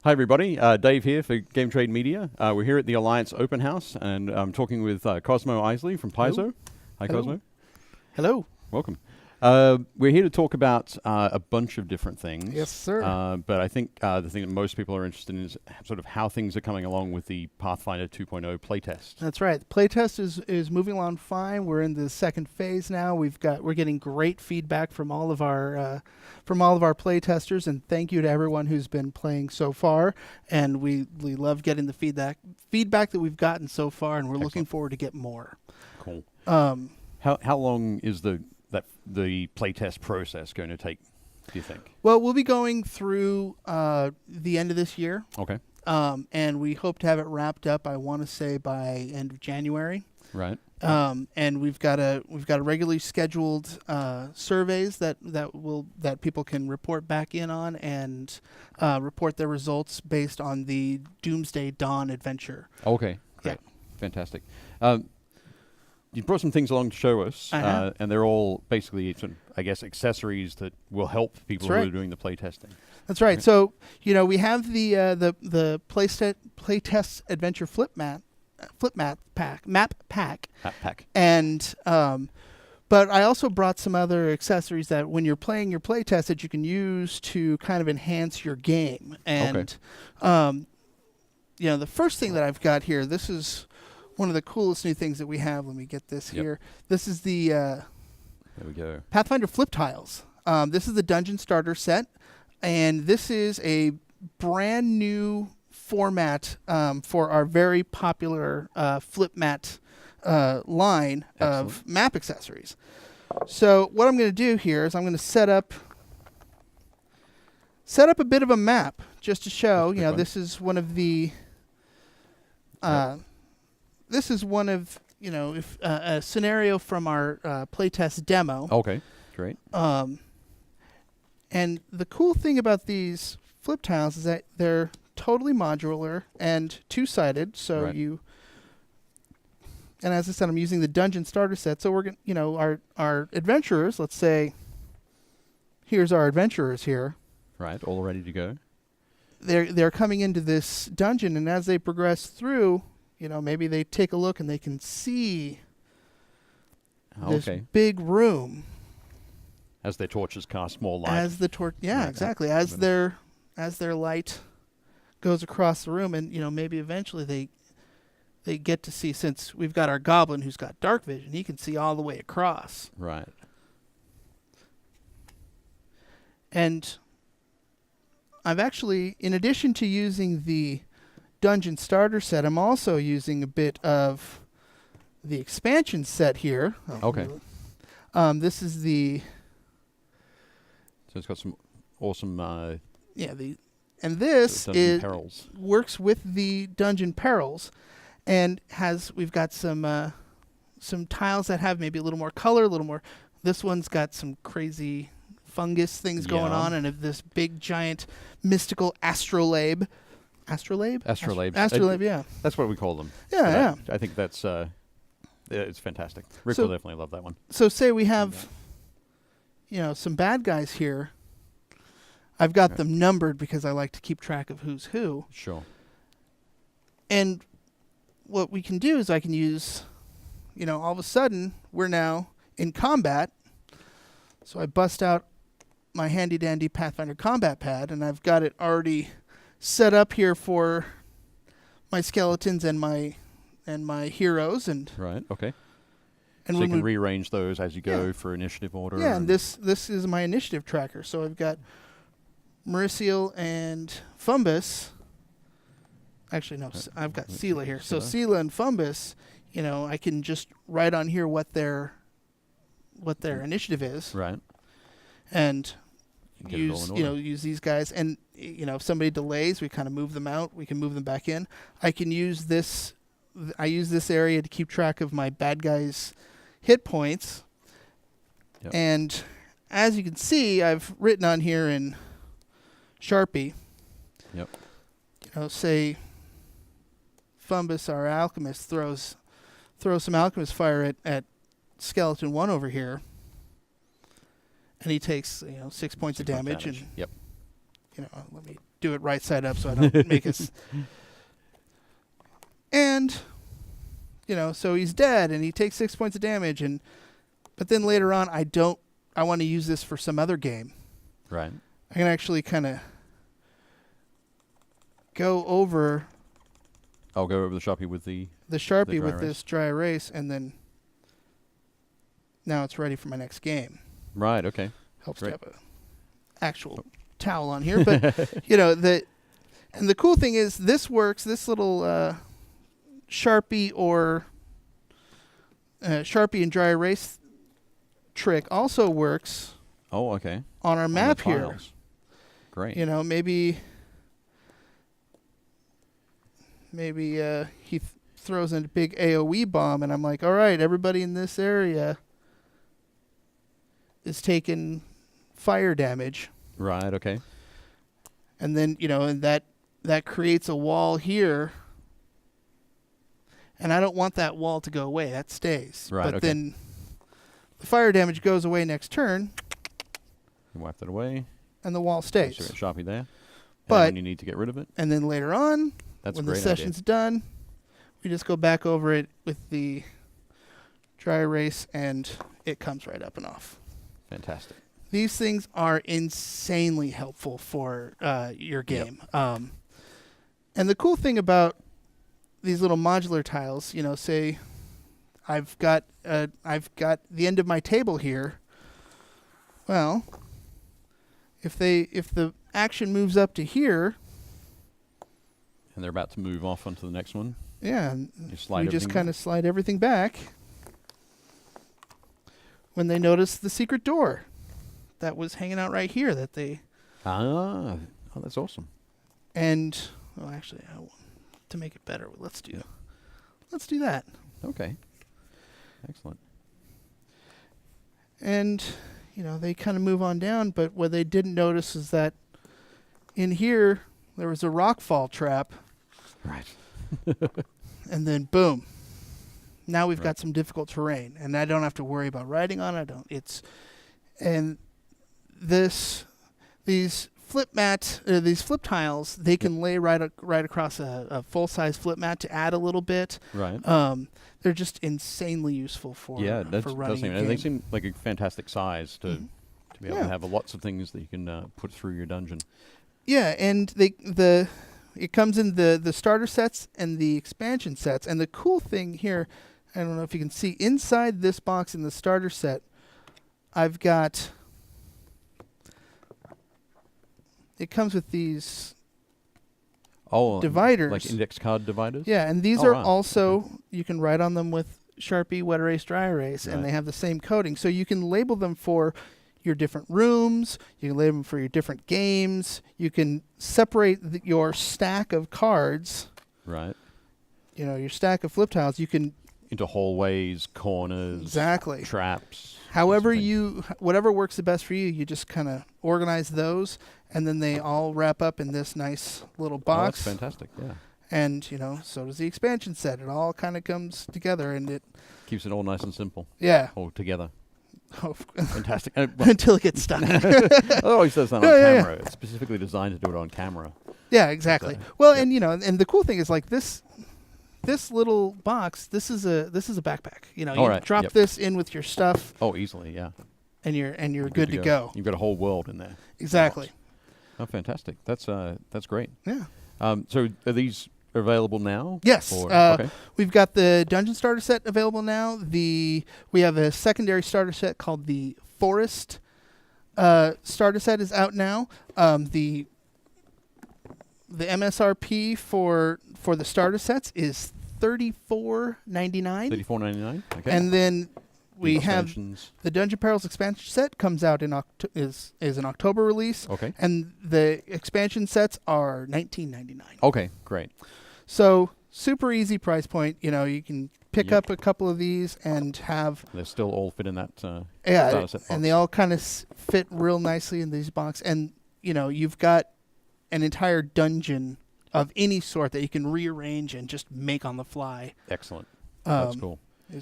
Hi, everybody. Dave here for Game Trade Media. We're here at the Alliance Open House, and I'm talking with Cosmo Isley from Paizo. Hello. Hi, Hello. Cosmo. Hello. Welcome. We're here to talk about a bunch of different things. Yes, sir. But I think the thing that most people are interested in is sort of how things are coming along with the Pathfinder 2.0 playtest. That's right. The playtest is moving along fine. We're in the second phase now. We're getting great feedback from all of our playtesters, and thank you to everyone who's been playing so far. And we love getting the feedback that we've gotten so far, and we're looking forward to get more. Cool. How long is the playtest process going to take, do you think? Well, we'll be going through the end of this year. Okay. And we hope to have it wrapped up, I want to say, by end of January. Right. And we've got a regularly scheduled surveys that people can report back in on and report their results based on the Doomsday Dawn adventure. Okay. Great. Yeah. Fantastic. You brought some things along to show us, and they're all basically, I guess, accessories that will help people who are doing the playtesting. That's right. So, we have the playtest adventure map pack. And but I also brought some other accessories that when you're playing your playtest that you can use to kind of enhance your game. And the first thing that I've got here, this is one of the coolest new things that we have. Let me get this here. This is the there we go. Pathfinder flip tiles. This is the Dungeon Starter set, and this is a brand new format for our very popular flip mat line of map accessories. So what I'm going to do here is I'm going to set up a bit of a map just to show. This is one of the. This is one of a scenario from our playtest demo. Okay, great. And the cool thing about these flip tiles is that they're totally modular and two-sided. So and as I said, I'm using the Dungeon Starter set. So we're gonna, our adventurers. Let's say, here's our adventurers here. Right, all ready to go. They're coming into this dungeon, and as they progress through. Maybe they take a look and they can see this big room. As their torches cast more light. As the torch, exactly. As their light goes across the room, and maybe eventually they get to see. Since we've got our goblin who's got dark vision, he can see all the way across. Right. And I've actually, in addition to using the Dungeon Starter set, I'm also using a bit of the expansion set here. Okay. This is the. So it's got some awesome. And this works with the Dungeon Perils, and we've got some tiles that have maybe a little more color, a little more. This one's got some crazy fungus things going on, and this big giant mystical astrolabe. Astrolabe, yeah. That's what we call them. Yeah. I think that's it's fantastic. Rick will definitely love that one. So say we have, some bad guys here. I've got them numbered because I like to keep track of who's who. Sure. And what we can do is I can use, all of a sudden we're now in combat. So I bust out my handy dandy Pathfinder combat pad, and I've got it already set up here for my skeletons and my heroes, and right, okay. And so you can rearrange those as you go for initiative order. Yeah, and this is my initiative tracker. So I've got Mericial and Fumbus. Actually, no, I've got Sela here. So Sela and Fumbus, I can just write on here what their initiative is. Right. And use these guys, and if somebody delays, we kind of move them out. We can move them back in. I can use this. I use this area to keep track of my bad guys' hit points. Yep. And as you can see, I've written on here in Sharpie. Yep. Say Fumbus, our alchemist, throws some alchemist fire at Skeleton 1 over here. And he takes 6 points of damage. And yep. let me do it right side up so I don't make us. And, so he's dead and he takes 6 points of damage. But then later on, I want to use this for some other game. Right. I can actually kind of go over. I'll go over the Sharpie with the Sharpie with this dry erase, and then now it's ready for my next game. Right. Okay. Helps to have a actual towel on here, but and the cool thing is this works. This little Sharpie or Sharpie and dry erase trick also works. Oh, okay. On our map here. Great. Maybe he throws in a big AoE bomb, and I'm like, all right, everybody in this area is taking fire damage. Right. Okay. And then and that creates a wall here, and I don't want that wall to go away. That stays. Right. But then the fire damage goes away next turn. You wipe that away. And the wall stays. So Sharpie there. But when you need to get rid of it. And then later on, when the session's done, we just go back over it with the dry erase, and it comes right up and off. Fantastic. These things are insanely helpful for your game. Yep. And the cool thing about these little modular tiles, say I've got the end of my table here. Well, if the action moves up to here, and they're about to move off onto the next one. Yeah, we just kind of slide everything back when they notice the secret door that was hanging out right here that they... Oh, that's awesome. And, actually, to make it better, let's do that. Okay. Excellent. And, they kind of move on down, but what they didn't notice is that in here, there was a Rockfall Trap. Right. And then, boom. Now we've got some difficult terrain, and I don't have to worry about riding on it. And these flip tiles, they can lay right across a full-size flip mat to add a little bit. Right. They're just insanely useful for running a game. They seem like a fantastic size to be able to have lots of things that you can put through your dungeon. Yeah, and it comes in the starter sets and the expansion sets. And the cool thing here, I don't know if you can see, inside this box in the starter set, I've got... It comes with these dividers. Like index card dividers? Yeah, and these are also, you can write on them with Sharpie, wet erase, dry erase, and they have the same coating. So you can label them for your different rooms, you can label them for your different games, you can separate your stack of cards. Right. Your stack of flip tiles, you can... Into hallways, corners, exactly, traps. However whatever works the best for you, you just kind of organize those, and then they all wrap up in this nice little box. Oh, that's fantastic, yeah. And, so does the expansion set. It all kind of comes together, and it... Keeps it all nice and simple. Yeah. All together. Oh, fantastic. Until it gets stuck. Oh, he says that on camera. It's specifically designed to do it on camera. Yeah, exactly. Well, and, and the cool thing is, like, this little box, this is a backpack. You drop this in with your stuff. Oh, easily, yeah. And you're good to go. You've got a whole world in there. Exactly. Oh, fantastic. That's great. Yeah. So are these available now? Yes. We've got the Dungeon Starter Set available now. We have a secondary starter set called the Forest Starter Set is out now. The MSRP for the starter sets is $34.99. $34.99. Okay. And then we have the Dungeon Perilous expansion set comes out is an October release. Okay. And the expansion sets are $19.99. Okay, great. So super easy price point. You can pick up a couple of these and have. They still all fit in that starter set box. And they all kind of fit real nicely in these boxes. And you've got an entire dungeon of any sort that you can rearrange and just make on the fly. Excellent. That's cool.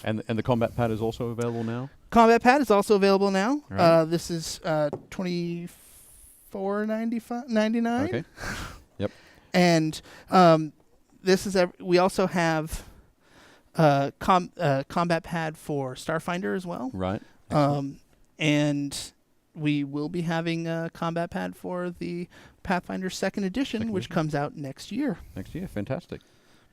And the combat pad is also available now? Combat pad is also available now. Right. This is $25 $4.99. Okay. Yep. And this is we also have combat pad for Starfinder as well. Right. And we will be having a combat pad for the Pathfinder Second Edition, which comes out next year. Next year, fantastic.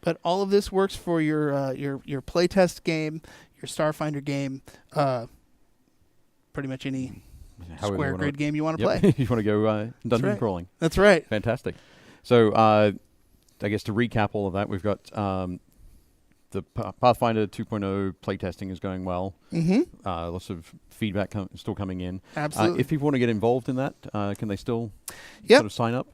But all of this works for your playtest game, your Starfinder game, pretty much any square grid game you want to play. You want to go dungeon crawling. That's right. Fantastic. So I guess to recap all of that, we've got the Pathfinder 2.0 playtesting is going well. Mm-hmm. Lots of feedback still coming in. Absolutely. If people want to get involved in that, can they still sort of sign up?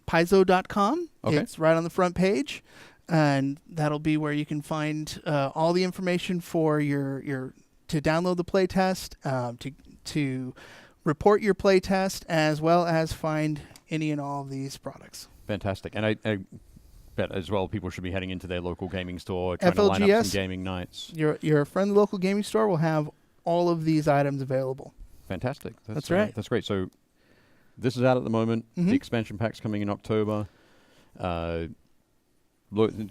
Paizo.com. Okay. It's right on the front page, and that'll be where you can find all the information for your to download the playtest, to report your playtest, as well as find any and all of these products. Fantastic. And I bet as well people should be heading into their local gaming store, trying to line up some gaming nights. Your friendly local gaming store will have all of these items available. Fantastic. That's right. That's great. So this is out at the moment. Mm-hmm. The expansion pack's coming in October. It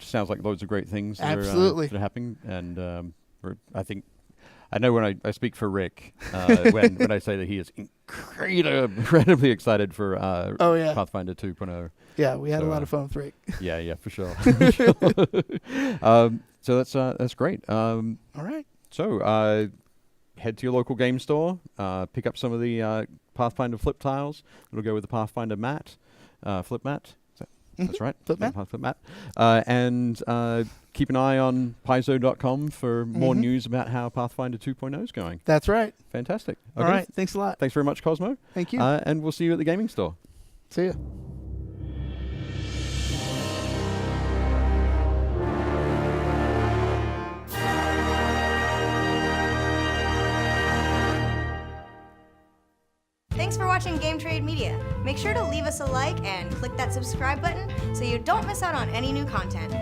sounds like loads of great things that are happening. And I know when I speak for Rick, when I say that he is incredibly excited for Pathfinder 2.0. Yeah, we had a lot of fun with Rick. Yeah, for sure. So that's great. All right. So head to your local game store, pick up some of the Pathfinder flip tiles. It'll go with the Pathfinder mat, flip mat. That's right. Flip mat. Flip mat. And keep an eye on Paizo.com for more news about how Pathfinder 2.0 is going. That's right. Fantastic. Okay. All right. Thanks a lot. Thanks very much, Cosmo. Thank you. And we'll see you at the gaming store. See ya. Thanks for watching Game Trade Media. Make sure to leave us a like and click that subscribe button so you don't miss out on any new content.